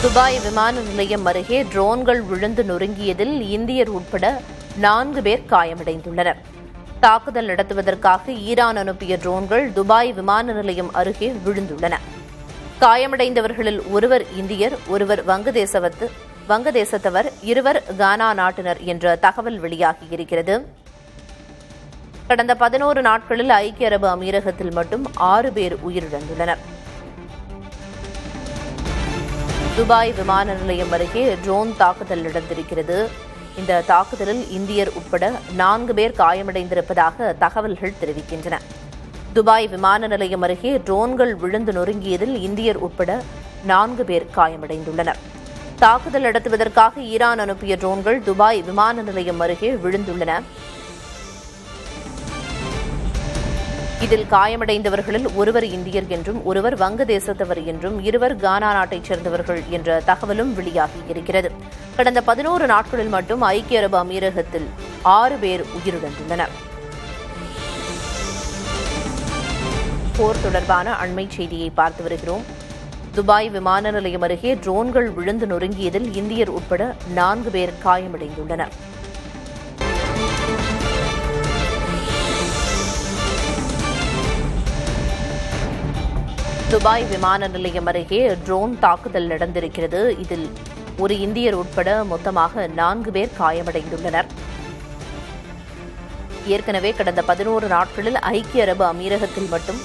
Dubai விமான நிலையம் அருகே ட்ரோன்கள் விழுந்து நொறுங்கியதில் இந்தியர் உட்பட 4 பேர் காயமடைந்துள்ளனர். தாக்குதல் நடத்துவதற்காக ஈரான் அனுப்பிய ட்ரோன்கள் துபாய் விமான நிலையம் அருகே விழுந்துள்ளன. காயமடைந்தவர்களில் ஒருவர் இந்தியர், ஒருவர் வங்கதேசத்தவர், இருவர் கானா நாட்டினர் என்ற தகவல் வெளியாகியிருக்கிறது. கடந்த 11 நாட்களில் ஐக்கிய அரபு அமீரகத்தில் மட்டும் 6 பேர் உயிரிழந்துள்ளனர். துபாய் விமான நிலையம் அருகே ட்ரோன் தாக்குதல் நடந்திருக்கிறது. இந்த தாக்குதலில் இந்தியர் உட்பட 4 பேர் காயமடைந்திருப்பதாக தகவல்கள் தெரிவிக்கின்றன. துபாய் விமான நிலையம் அருகே ட்ரோன்கள் விழுந்து நொறுங்கியதில் இந்தியர் உட்பட 4 பேர் காயமடைந்துள்ளனர். தாக்குதல் நடத்துவதற்காக ஈரான் அனுப்பிய ட்ரோன்கள் துபாய் விமான நிலையம் அருகே விழுந்துள்ளன. இதில் காயமடைந்தவர்களில் ஒருவர் இந்தியர் என்றும், ஒருவர் வங்கதேசத்தவர் என்றும், இருவர் கானா நாட்டைச் சேர்ந்தவர்கள் என்ற தகவலும் வெளியாகியிருக்கிறது. கடந்த 11 நாட்களில் மட்டும் ஐக்கிய அரபு அமீரகத்தில் 6 பேர் உயிரிழந்துள்ளனர். போர் தொடர்பான அண்மை செய்தியை பார்த்து வருகிறோம். துபாய் விமான நிலையம் அருகே ட்ரோன்கள் விழுந்து நொறுங்கியதில் இந்தியர் உட்பட 4 பேர் காயமடைந்துள்ளனர். துபாய் விமான நிலையம் அருகே ட்ரோன் தாக்குதல் நடந்திருக்கிறது. இதில் ஒரு இந்தியர் உட்பட மொத்தமாக 4 பேர் காயமடைந்துள்ளனர். ஏற்கனவே கடந்த 11 நாட்களில் ஐக்கிய அரபு அமீரகத்தில் மட்டும்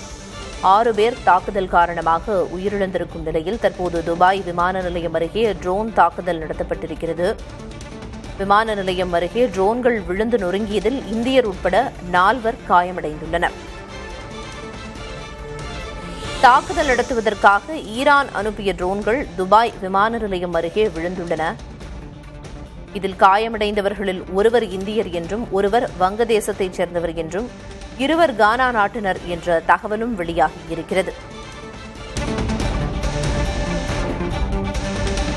6 பேர் தாக்குதல் காரணமாக உயிரிழந்திருக்கும் நிலையில் தற்போது துபாய் விமான நிலையம் அருகே ட்ரோன் தாக்குதல் நடத்தப்பட்டிருக்கிறது. விமான நிலையம் அருகே ட்ரோன்கள் விழுந்து நொறுங்கியதில் இந்தியர் உட்பட 4 காயமடைந்துள்ளனர். தாக்குதல் நடத்துவதற்காக ஈரான் அனுப்பிய ட்ரோன்கள் துபாய் விமான நிலையம் அருகே விழுந்துள்ளன. இதில் காயமடைந்தவர்களில் ஒருவர் இந்தியர் என்றும், ஒருவர் வங்கதேசத்தைச் சேர்ந்தவர் என்றும், இருவர் கானா நாட்டினர் என்ற தகவலும் வெளியாகியிருக்கிறது.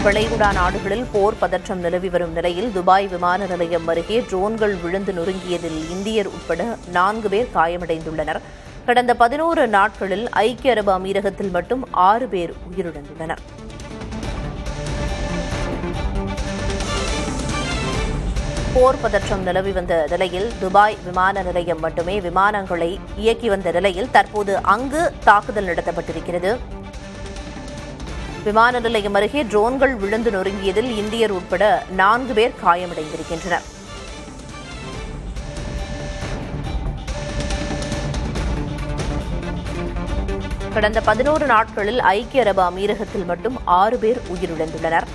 வளைகுடா நாடுகளில் போர் பதற்றம் நிலவி வரும் நிலையில் துபாய் விமான நிலையம் அருகே ட்ரோன்கள் விழுந்து நொறுங்கியதில் இந்தியர் உட்பட 4 பேர் காயமடைந்துள்ளனர். கடந்த 11 நாட்களில் ஐக்கிய அரபு அமீரகத்தில் மட்டும் 6 பேர் உயிரிழந்துள்ளனர். போர் பதற்றம் நிலவி வந்த நிலையில் துபாய் விமான நிலையம் மட்டுமே விமானங்களை இயக்கி வந்த நிலையில் தற்போது அங்கு தாக்குதல் நடத்தப்பட்டிருக்கிறது. விமான நிலையம் அருகே ட்ரோன்கள் விழுந்து நொறுங்கியதில் இந்தியர் உட்பட 4 பேர் காயமடைந்திருக்கின்றனர். கடந்த 11 நாட்களில் ஐக்கிய அரபு அமீரகத்தில் மட்டும் 6 பேர் உயிரிழந்துள்ளனர்.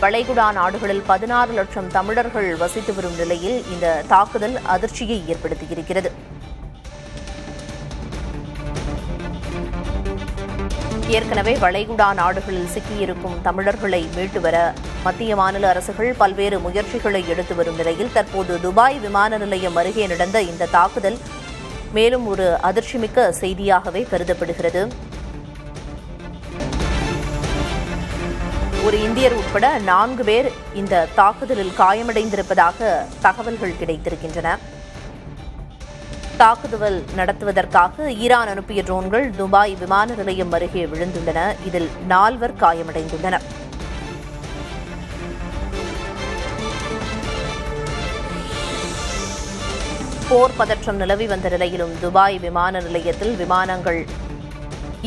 வளைகுடா நாடுகளில் 16 லட்சம் தமிழர்கள் வசித்து வரும் நிலையில் இந்த தாக்குதல் அதிர்ச்சியை ஏற்படுத்தியிருக்கிறது. ஏற்கனவே வளைகுடா நாடுகளில் சிக்கியிருக்கும் தமிழர்களை மீட்டு வர மத்திய மாநில அரசுகள் பல்வேறு முயற்சிகளை எடுத்து வரும் நிலையில் தற்போது துபாய் விமான நிலையம் அருகே நடந்த இந்த தாக்குதல் மேலும் ஒரு அதிர்ச்சிமிக்க செய்தியாகவே கருதப்படுகிறது. ஒரு இந்தியர் உட்பட 4 பேர் இந்த தாக்குதலில் காயமடைந்திருப்பதாக தகவல்கள் கிடைத்திருக்கின்றன. தாக்குதல் நடத்துவதற்காக ஈரான் அனுப்பிய ட்ரோன்கள் துபாய் விமான நிலையம் அருகே விழுந்துள்ளன. இதில் 4 காயமடைந்துள்ளனர். போர் பதற்றம் நிலவி வந்த நிலையிலும் துபாய் விமான நிலையத்தில் விமானங்கள்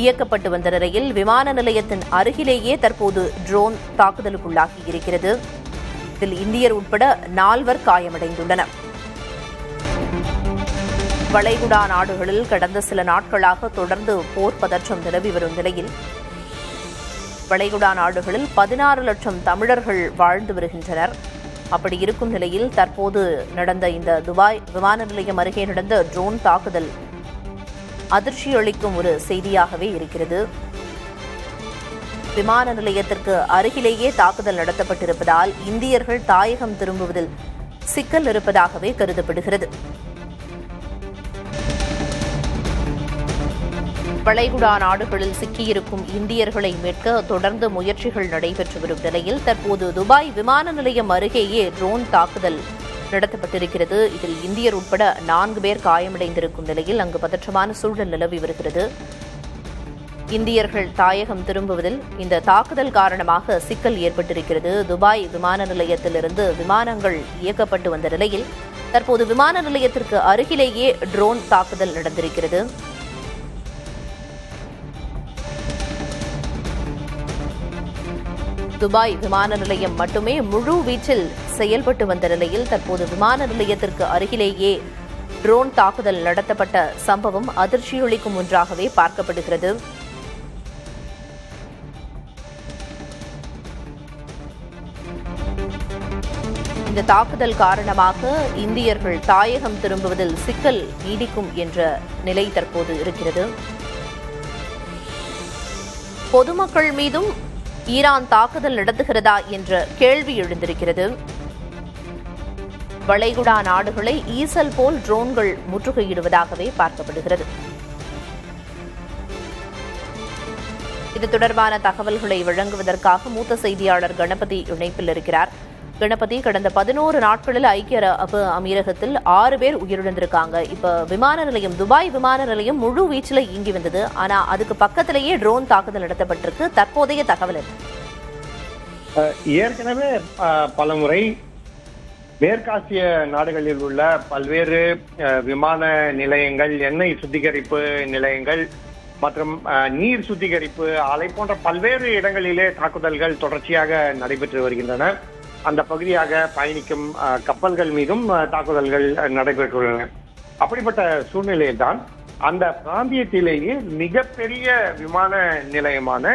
இயக்கப்பட்டு வந்த நிலையில் விமான நிலையத்தின் அருகிலேயே தற்போது ட்ரோன் தாக்குதலுக்குள்ளாகி இருக்கிறது. இதில் இந்தியர் உட்பட 4 காயமடைந்துள்ளனர். வளைகுடா நாடுகளில் கடந்த சில நாட்களாக தொடர்ந்து போர் பதற்றம் நிலவி வரும் நிலையில் வளைகுடா நாடுகளில் 16 லட்சம் தமிழர்கள் வாழ்ந்து வருகின்றனர். அப்படி இருக்கும் நிலையில் தற்போது நடந்த இந்த துபாய் விமான நிலையம் அருகே நடந்த ட்ரோன் தாக்குதல் அதிர்ச்சி அளிக்கும் ஒரு செய்தியாகவே இருக்கிறது. விமான நிலையத்திற்கு அருகிலேயே தாக்குதல் நடத்தப்பட்டிருப்பதால் இந்தியர்கள் தாயகம் திரும்புவதில் சிக்கல் இருப்பதாகவே கருதப்படுகிறது. வளைகுடா நாடுகளில் சிக்கியிருக்கும் இந்தியர்களை மீட்க தொடர்ந்து முயற்சிகள் நடைபெற்று வரும் நிலையில் தற்போது துபாய் விமான நிலையம் அருகேயே ட்ரோன் தாக்குதல் நடத்தப்பட்டிருக்கிறது. இதில் இந்தியர் உட்பட 4 பேர் காயமடைந்திருக்கும் நிலையில் அங்கு பதற்றமான சூழல் நிலவி வருகிறது. இந்தியர்கள் தாயகம் திரும்புவதில் இந்த தாக்குதல் காரணமாக சிக்கல் ஏற்பட்டிருக்கிறது. துபாய் விமான நிலையத்திலிருந்து விமானங்கள் இயக்கப்பட்டு வந்த நிலையில் தற்போது விமான நிலையத்திற்கு அருகிலேயே ட்ரோன் தாக்குதல் நடந்திருக்கிறது. துபாய் விமான நிலையம் மட்டுமே முழு வீச்சில் செயல்பட்டு வந்த நிலையில் தற்போது விமான நிலையத்திற்கு அருகிலேயே ட்ரோன் தாக்குதல் நடத்தப்பட்ட சம்பவம் அதிர்ச்சியளிக்கும் ஒன்றாகவே பார்க்கப்படுகிறது. இந்த தாக்குதல் காரணமாக இந்தியர்கள் தாயகம் திரும்புவதில் சிக்கல் நீடிக்கும் என்ற நிலை தற்போது இருக்கிறது. பொதுமக்கள் மீதும் ஈரான் தாக்குதல் நடத்துகிறதா என்ற கேள்வி எழுந்திருக்கிறது. வளைகுடா நாடுகளை ஈசல் போல் ட்ரோன்கள் முற்றுகையிடுவதாகவே பார்க்கப்படுகிறது. இது தொடர்பான தகவல்களை வழங்குவதற்காக மூத்த செய்தியாளர் கணபதி இணைப்பில் இருக்கிறார். கணபதி, கடந்த 11 நாட்களில் ஐக்கிய அரபு அமீரகத்தில் 6 பேர் உயிரிழந்திருக்காங்க. இப்ப விமான நிலையம், துபாய் விமான நிலையம் முழு வீச்சில் இயங்கி வந்தது. ஆனா அதுக்கு பக்கத்திலேயே ட்ரோன் தாக்குதல் நடத்தப்பட்டிருக்கு. தற்போதைய தகவல் என்ன? ஏற்கனவே பலமுறை மேற்காசிய நாடுகளில் உள்ள பல்வேறு விமான நிலையங்கள், எண்ணெய் சுத்திகரிப்பு நிலையங்கள் மற்றும் நீர் சுத்திகரிப்பு ஆலை போன்ற பல்வேறு இடங்களிலே தாக்குதல்கள் தொடர்ச்சியாக நடைபெற்று வருகின்றன. அந்த பகுதியாக பயணிக்கும் கப்பல்கள் மீதும் தாக்குதல்கள் நடைபெற்றுள்ளன. அப்படிப்பட்ட சூழ்நிலையில்தான் அந்த பிராந்தியத்திலேயே மிகப்பெரிய விமான நிலையமான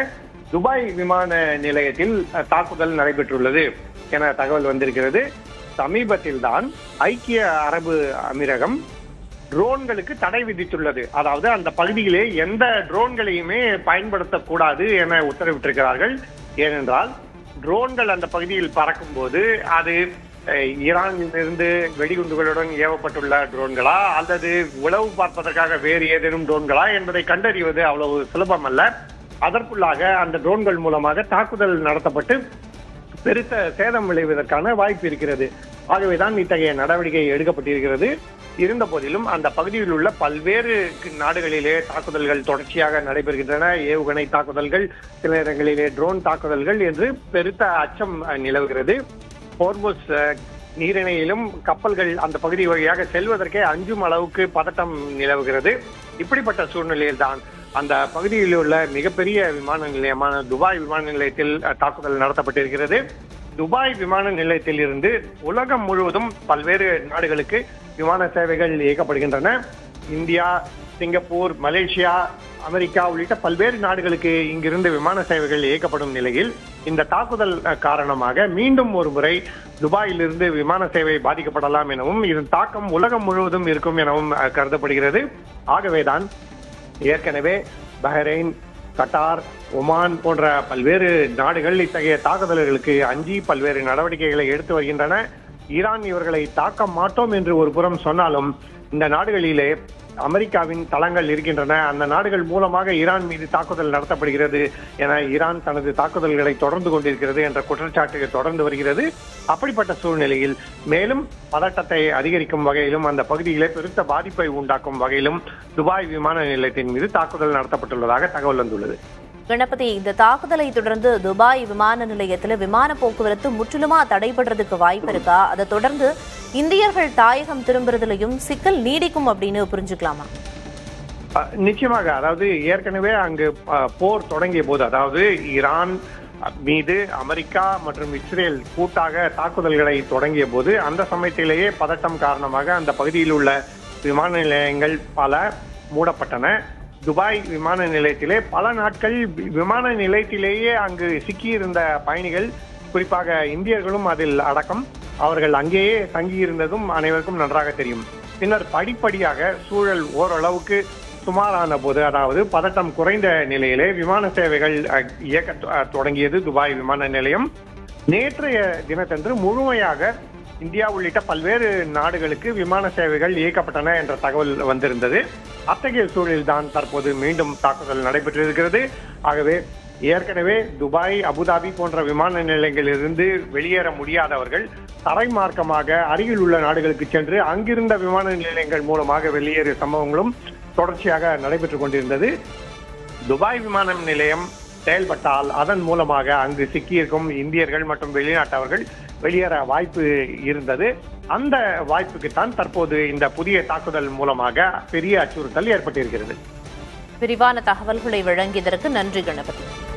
துபாய் விமான நிலையத்தில் தாக்குதல் நடைபெற்றுள்ளது என தகவல் வந்திருக்கிறது. சமீபத்தில் தான் ஐக்கிய அரபு அமீரகம் ட்ரோன்களுக்கு தடை விதித்துள்ளது. அதாவது அந்த பகுதியிலே எந்த ட்ரோன்களையுமே பயன்படுத்தக்கூடாது என உத்தரவிட்டிருக்கிறார்கள். ஏனென்றால் ட்ரோன்கள் அந்த பகுதியில் பறக்கும் போது அது ஈரானிலிருந்து வெடிகுண்டுகளுடன் ஏவப்பட்டுள்ள ட்ரோன்களா அல்லது உளவு பார்ப்பதற்காக வேறு ஏதேனும் ட்ரோன்களா என்பதை கண்டறிவது அவ்வளவு சுலபம் அல்ல. அதற்குள்ளாக அந்த ட்ரோன்கள் மூலமாக தாக்குதல் நடத்தப்பட்டு பெருத்த சேதம் விளைவதற்கான வாய்ப்பு இருக்கிறது. ஆகவேதான் இத்தகைய நடவடிக்கை எடுக்கப்பட்டிருக்கிறது. இருந்த போதிலும் அந்த பகுதியில் உள்ள பல்வேறு நாடுகளிலே தாக்குதல்கள் தொடர்ச்சியாக நடைபெறுகின்றன. ஏவுகணை தாக்குதல்கள், சில இடங்களிலே ட்ரோன் தாக்குதல்கள் என்று பெருத்த அச்சம் நிலவுகிறது. ஹோர்முஸ் நீரிணையிலும் கப்பல்கள் அந்த பகுதி வழியாக செல்வதற்கே அஞ்சும் அளவுக்கு பதட்டம் நிலவுகிறது. இப்படிப்பட்ட சூழ்நிலையில் தான் அந்த பகுதியில் உள்ள மிகப்பெரிய விமான நிலையமான துபாய் விமான நிலையத்தில் தாக்குதல் நடத்தப்பட்டிருக்கிறது. துபாய் விமான நிலையத்தில் இருந்து உலகம் முழுவதும் பல்வேறு நாடுகளுக்கு விமான சேவைகள் இயக்கப்படுகின்றன. இந்தியா, சிங்கப்பூர், மலேசியா, அமெரிக்கா உள்ளிட்ட பல்வேறு நாடுகளுக்கு இங்கிருந்து விமான சேவைகள் இயக்கப்படும் நிலையில் இந்த தாக்குதல் காரணமாக மீண்டும் ஒரு முறை துபாயிலிருந்து விமான சேவை பாதிக்கப்படலாம் எனவும் இதன் தாக்கம் உலகம் முழுவதும் இருக்கும் எனவும் கருதப்படுகிறது. ஆகவேதான் ஏற்கனவே பஹ்ரைன், கட்டார், ஒமான் போன்ற பல்வேறு நாடுகள் இத்தகைய தாக்குதல்களுக்கு அஞ்சி பல்வேறு நடவடிக்கைகளை எடுத்து வருகின்றன. ஈரான் இவர்களை தாக்க மாட்டோம் என்று ஒரு புறம் சொன்னாலும் இந்த நாடுகளிலே அமெரிக்காவின் தளங்கள் இருக்கின்றன. அந்த நாடுகள் மூலமாக ஈரான் மீது தாக்குதல் நடத்தப்படுகிறது என ஈரான் தனது தாக்குதல்களை தொடர்ந்து கொண்டிருக்கிறது என்ற குற்றச்சாட்டு தொடர்ந்து வருகிறது. அப்படிப்பட்ட சூழ்நிலையில் மேலும் பதட்டத்தை அதிகரிக்கும் வகையிலும் அந்த பகுதியிலே பெருத்த பாதிப்பை உண்டாக்கும் வகையிலும் துபாய் விமான நிலையத்தின் மீது தாக்குதல் நடத்தப்பட்டுள்ளதாக தகவல் வந்துள்ளது. கணபதி, இந்த தாக்குதலை தொடர்ந்து துபாய் விமான நிலையத்தில் விமான போக்குவரத்து முற்றிலுமா தடைபடுறதுக்கு வாய்ப்பு இருக்கா? அதை தொடர்ந்து இந்தியர்கள் தாயகம் திரும்புறதுலையும் சிக்கல் நீடிக்கும் அப்படின்னு புரிஞ்சுக்கலாமா? நிச்சயமாக. அதாவது ஏற்கனவே அங்கு போர் தொடங்கிய போது, அதாவது ஈரான் மீது அமெரிக்கா மற்றும் இஸ்ரேல் கூட்டாக தாக்குதல்களை தொடங்கிய போது அந்த சமயத்திலேயே பதட்டம் காரணமாக அந்த பகுதியில் உள்ள விமான நிலையங்கள் பல மூடப்பட்டன. துபாய் விமான நிலையத்திலே பல நாட்கள் விமான நிலையத்திலேயே அங்கு சிக்கியிருந்த பயணிகள், குறிப்பாக இந்தியர்களும் அதில் அடக்கம், அவர்கள் அங்கேயே தங்கியிருந்ததும் அனைவருக்கும் நன்றாக தெரியும். பின்னர் படிப்படியாக சூழல் ஓரளவுக்கு சுமாரான போது, அதாவது பதட்டம் குறைந்த நிலையிலே விமான சேவைகள் இயக்க தொடங்கியது துபாய் விமான நிலையம். நேற்றைய தினத்தன்று முழுமையாக இந்தியா உள்ளிட்ட பல்வேறு நாடுகளுக்கு விமான சேவைகள் இயக்கப்பட்டன என்ற தகவல் வந்திருந்தது. அத்தகைய சூழலில்தான் தற்போது மீண்டும் தாக்குதல் நடைபெற்றிருக்கிறது. ஆகவே ஏற்கனவே துபாய், அபுதாபி போன்ற விமான நிலையங்களிலிருந்து வெளியேற முடியாதவர்கள் தரைமார்க்கமாக அருகில் உள்ள நாடுகளுக்கு சென்று அங்கிருந்த விமான நிலையங்கள் மூலமாக வெளியேறிய சம்பவங்களும் தொடர்ச்சியாக நடைபெற்றுக் கொண்டிருந்தது. துபாய் விமான நிலையம் செயல்பட்டால் அதன் மூலமாக அங்கு சிக்கியிருக்கும் இந்தியர்கள் மற்றும் வெளிநாட்டவர்கள் வெளியேற வாய்ப்பு இருந்தது. அந்த வாய்ப்புக்குத்தான் தற்போது இந்த புதிய தாக்குதல் மூலமாக பெரிய அச்சுறுத்தல் ஏற்பட்டிருக்கிறது. விரிவான தகவல்களை வழங்கியதற்கு நன்றி கணபதி.